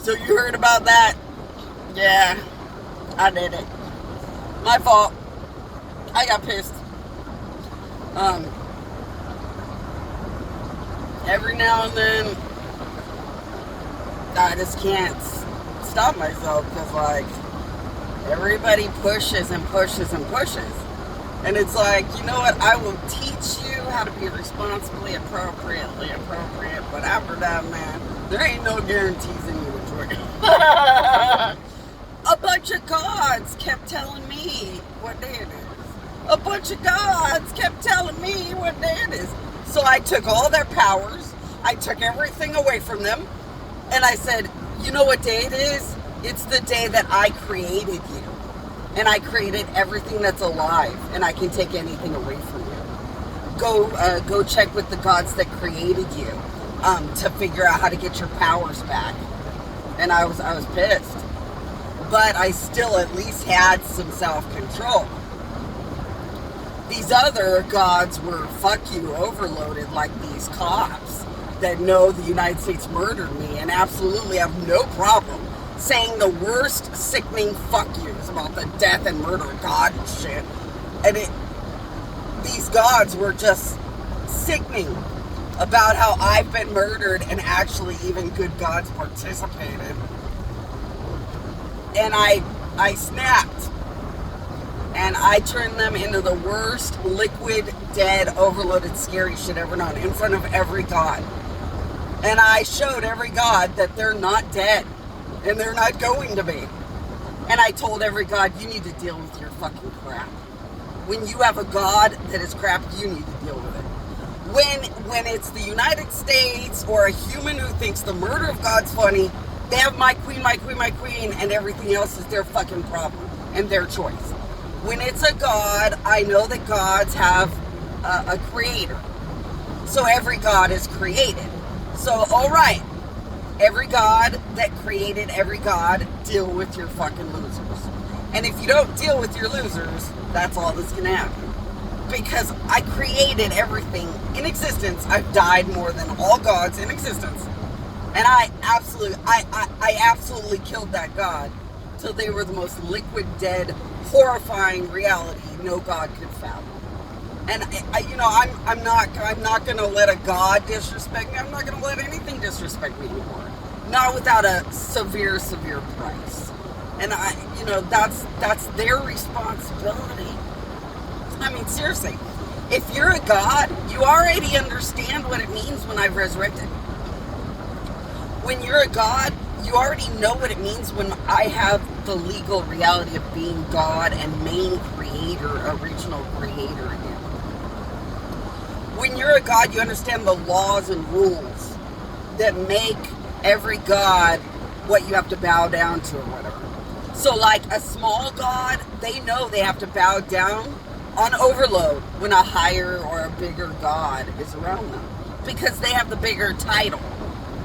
So you heard about that? Yeah, I did it. My fault. I got pissed. Every now and then, I just can't stop myself because, like, everybody pushes and pushes and pushes. And it's like, you know what? I will teach you how to be responsibly, appropriately appropriate, but after that, man, there ain't no guarantees in you to it. A bunch of gods kept telling me what day it is. A bunch of gods kept telling me what day it is. So I took all their powers, I took everything away from them, and I said, you know what day it is? It's the day that I created you. And I created everything that's alive, and I can take anything away from you. Go check with the gods that created you to figure out how to get your powers back. And I was pissed, but I still at least had some self-control. These other gods were fuck you overloaded, like these cops that know the United States murdered me and absolutely have no problem saying the worst sickening fuck yous about the death and murder of God and shit. And these gods were just sickening about how I've been murdered and actually even good gods participated. And I snapped. And I turned them into the worst liquid, dead, overloaded, scary shit ever known in front of every god. And I showed every god that they're not dead. And they're not going to be. And I told every god, you need to deal with your fucking crap. When you have a god that is crap, you need to deal with it. When it's the United States or a human who thinks the murder of God's funny, they have my queen, my queen, my queen, and everything else is their fucking problem and their choice. When it's a god, I know that gods have a creator. So every god is created. So, alright. Every god that created every god, deal with your fucking losers. And if you don't deal with your losers, that's all that's gonna happen. Because I created everything in existence. I've died more than all gods in existence. And I absolutely killed that god till they were the most liquid, dead, horrifying reality no god could fathom. And I'm not gonna let a god disrespect me. I'm not gonna let anything disrespect me anymore. Not without a severe price. And that's their responsibility. I mean, seriously, if you're a god, you already understand what it means when I've resurrected. When you're a god, you already know what it means when I have the legal reality of being God and main creator, original creator again. When you're a god, you understand the laws and rules that make every god what you have to bow down to or whatever. So like a small god, they know they have to bow down on overload when a higher or a bigger god is around them. Because they have the bigger title.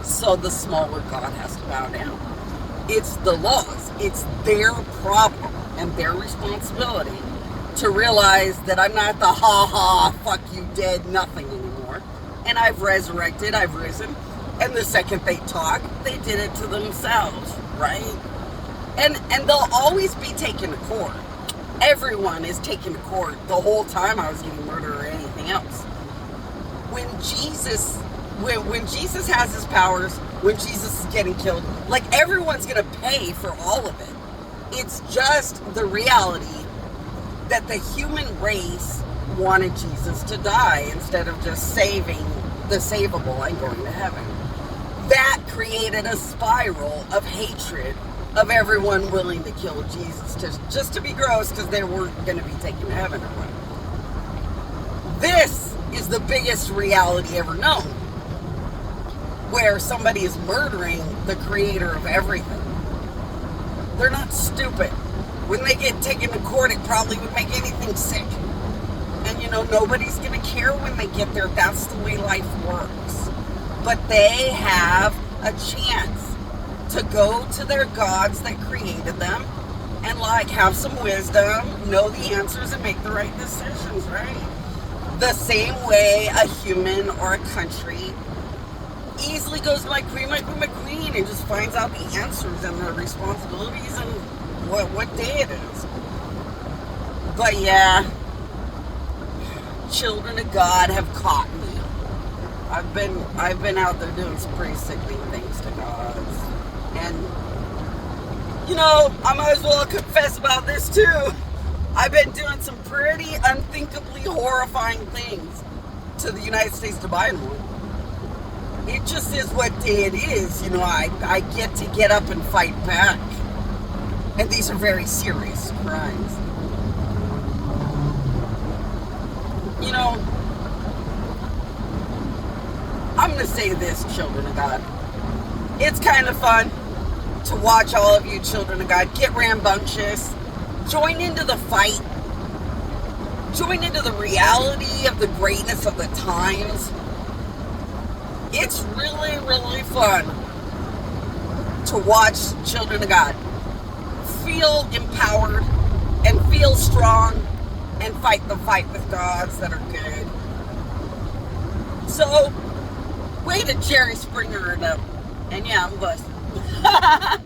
So the smaller god has to bow down. It's the laws. It's their problem and their responsibility to realize that I'm not the ha-ha, fuck you dead, nothing anymore. And I've resurrected, I've risen. And the second they talk, they did it to themselves, right? And they'll always be taken to court. Everyone is taken to court the whole time I was getting murdered or anything else. When Jesus has his powers, when Jesus is getting killed, like everyone's gonna pay for all of it. It's just the reality that the human race wanted Jesus to die instead of just saving the savable and going to heaven. That created a spiral of hatred of everyone willing to kill Jesus just to be gross because they weren't going to be taken to heaven or whatever. This is the biggest reality ever known, where somebody is murdering the creator of everything. They're not stupid. When they get taken to court, it probably would make anything sick. And nobody's going to care when they get there. That's the way life works. But they have a chance to go to their gods that created them and have some wisdom, know the answers, and make the right decisions, right? The same way a human or a country, easily goes to my queen, and just finds out the answers and the responsibilities and what day it is. But yeah, children of God have caught me. I've been out there doing some pretty sickening things to gods. And you know, I might as well confess about this too. I've been doing some pretty unthinkably horrifying things to the United States Divine One. It just is what day it is. You know, I get to get up and fight back. And these are very serious crimes. You know, I'm going to say this, children of God. It's kind of fun to watch all of you children of God get rambunctious, join into the fight, join into the reality of the greatness of the times. It's really, really fun to watch children of God feel empowered and feel strong and fight the fight with gods that are good. So, way to Jerry Springer it up. And yeah, I'm busted.